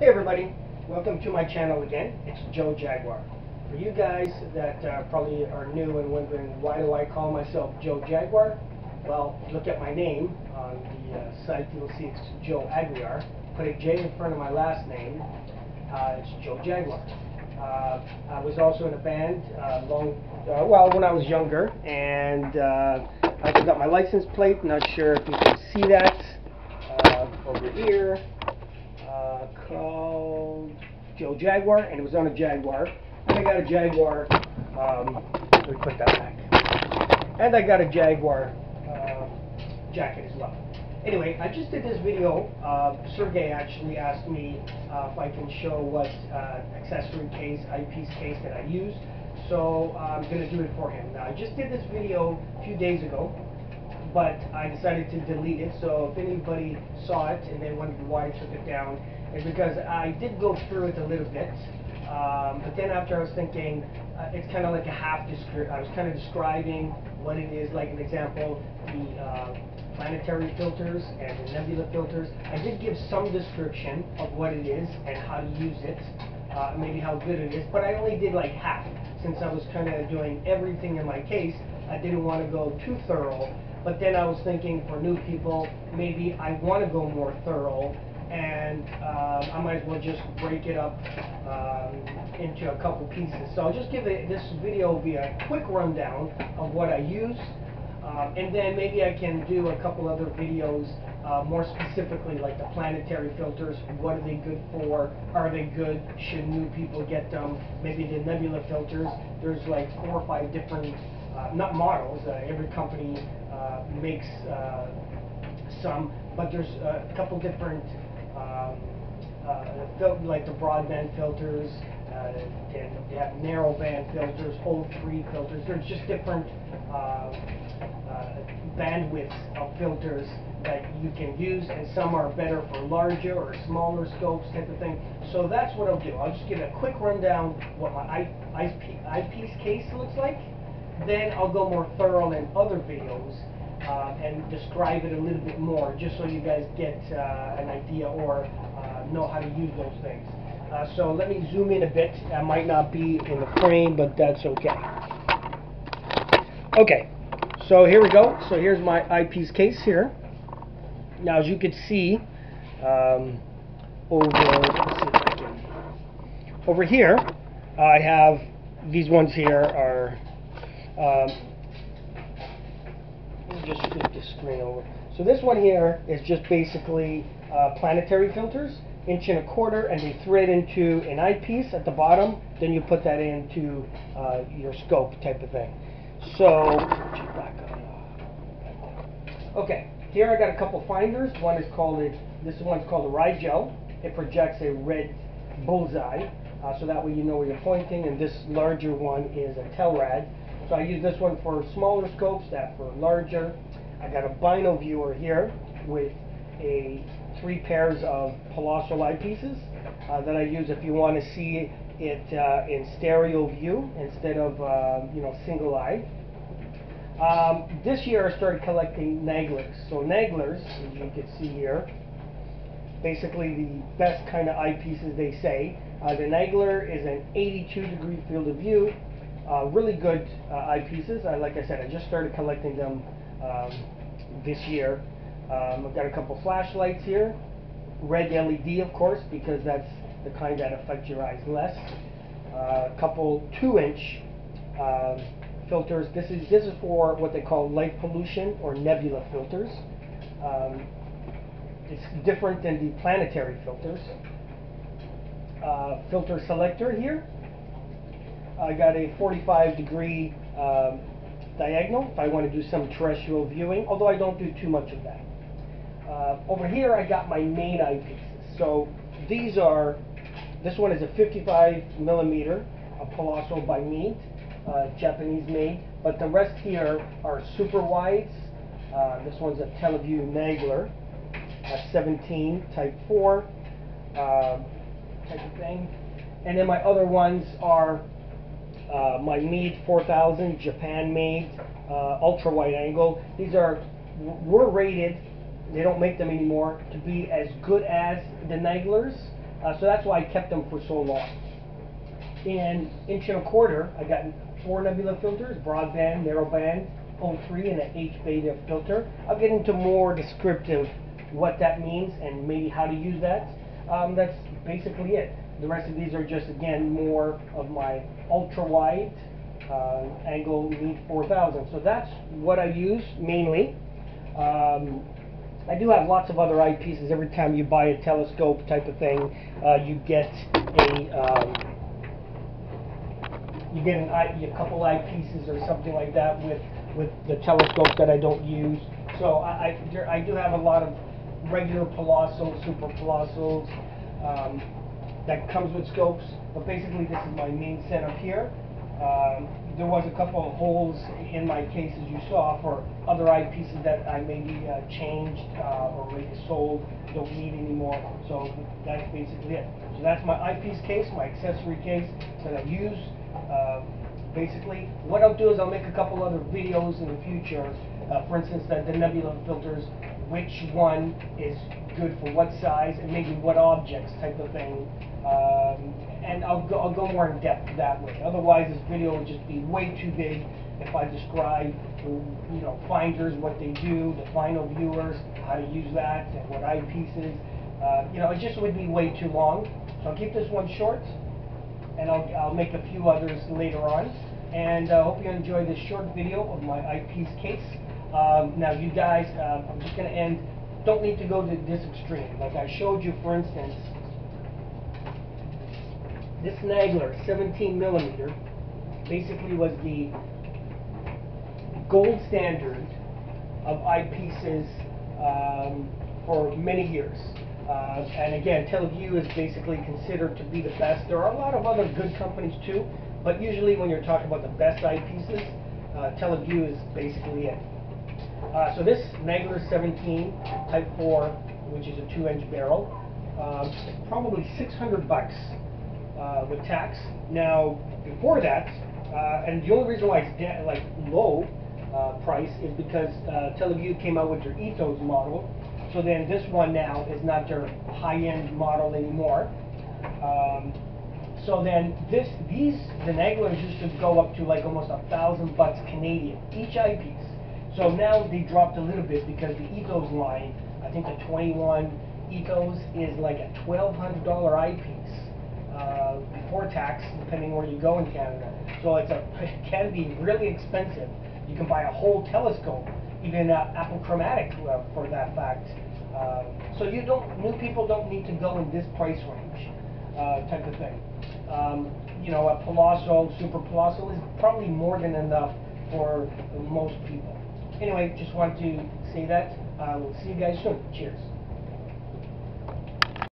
Hey everybody, welcome to my channel again. It's Joe Jaguar. For you guys that probably are new and wondering why do I call myself Joe Jaguar, well, look at my name on the site. You'll see it's Joe Aguiar. Put a J in front of my last name. It's Joe Jaguar. I was also in a band when I was younger, and I forgot my license plate. Not sure if you can see that over here. Called Joe Jaguar, and it was on a Jaguar, and I got a Jaguar, let me put that back, and I got a Jaguar jacket as well. Anyway, I just did this video. Sergey actually asked me if I can show what accessory case, eyepiece case that I use, so I'm going to do it for him. Now, I just did this video a few days ago, but I decided to delete it, so if anybody saw it and they wondered why I took it down, it's because I did go through it a little bit, but then after I was thinking, it's kind of like a half description. I was kind of describing what it is, like an example, the planetary filters and the nebula filters. I did give some description of what it is and how to use it, maybe how good it is, but I only did like half, since I was kind of doing everything in my case. I didn't want to go too thorough. But then I was thinking, for new people, maybe I want to go more thorough, and I might as well just break it up into a couple pieces. So I'll just give this video will be a quick rundown of what I use, and then maybe I can do a couple other videos more specifically, like the planetary filters. What are they good for? Are they good? Should new people get them? Maybe the nebula filters. There's like 4 or 5 different not models, every company makes some, but there's a couple different, like the broadband filters, they have narrowband filters, O3 filters. There's just different bandwidths of filters that you can use, and some are better for larger or smaller scopes type of thing. So that's what I'll do. I'll just give a quick rundown what my eyepiece case looks like. Then I'll go more thorough in other videos and describe it a little bit more, just so you guys get an idea or know how to use those things. So let me zoom in a bit. I might not be in the frame, but that's okay. Okay, so here we go. So here's my eyepiece case here. Now, as you can see, over here, I have these ones here are. Let me just flip the screen over. So this one here is just basically planetary filters, 1.25 inches, and they thread into an eyepiece at the bottom. Then you put that into your scope type of thing. So, okay, here I got a couple finders. This one's called a rye gel. It projects a red bullseye, so that way you know where you're pointing. And this larger one is a Telrad. So I use this one for smaller scopes, that for larger. I got a bino viewer here with 3 pairs of colossal eyepieces that I use if you want to see it in stereo view instead of single eye. This year I started collecting Naglers. So Naglers, as you can see here, basically the best kind of eyepieces, they say. The Nagler is an 82-degree field of view. Really good eyepieces. Like I said, I just started collecting them this year. I've got a couple flashlights here. Red LED, of course, because that's the kind that affect your eyes less. A couple 2-inch filters. This is for what they call light pollution or nebula filters. It's different than the planetary filters. Filter selector here. I got a 45-degree diagonal if I want to do some terrestrial viewing, although I don't do too much of that. Over here I got my main eyepieces. So these are, this one is a 55mm, a colossal by meade, Japanese made, but the rest here are super wides. This one's a Teleview Nagler, a 17 type 4 type of thing. And then my other ones are my meade 4000 Japan made ultra wide angle. These were rated, they don't make them anymore, to be as good as the Naglers, So that's why I kept them for so long. In 1.25 inch, I got 4 nebula filters: broadband, narrowband, O3, and an H-beta filter. I'll get into more descriptive what that means and maybe how to use that. That's basically it. The rest of these are just, again, more of my ultra-wide angle meade 4000. So that's what I use mainly. I do have lots of other eyepieces. Every time you buy a telescope type of thing, you get a couple eyepieces or something like that with the telescope that I don't use. So I do have a lot of regular Palazzo, super Palazzos that comes with scopes. But basically, this is my main setup here. There was a couple of holes in my case, as you saw, for other eyepieces that I maybe changed or maybe sold, don't need anymore. So that's basically it. So that's my eyepiece case, my accessory case that I use. Basically, what I'll do is I'll make a couple other videos in the future. For instance, the nebula filters, which one is good for what size and maybe what objects type of thing. And I'll go more in depth that way. Otherwise, this video would just be way too big if I describe, finders, what they do, the final viewers, how to use that, and what eyepieces. It just would be way too long. So I'll keep this one short, and I'll make a few others later on. And I hope you enjoy this short video of my eyepiece case. Now, you guys, I'm just going to end. Don't need to go to this extreme. Like I showed you, for instance, this Nagler 17mm basically was the gold standard of eyepieces for many years. And again, TeleVue is basically considered to be the best. There are a lot of other good companies too, but usually when you're talking about the best eyepieces, TeleVue is basically it. So this Nagler 17 Type 4, which is a 2-inch barrel, probably $600 with tax. Now, before that, and the only reason why it's low price is because TeleVue came out with their Ethos model. So then this one now is not their high-end model anymore. So then the Naglers used to go up to like almost $1,000 Canadian each eyepiece. So now they dropped a little bit because the Ethos line, I think the 21 Ethos is like a $1,200 eyepiece before tax, depending where you go in Canada. So it can be really expensive. You can buy a whole telescope, even apochromatic for that fact. So new people don't need to go in this price range type of thing. A Palazzo, super Palazzo is probably more than enough for most people. Anyway, just wanted to say that. We'll see you guys soon. Cheers.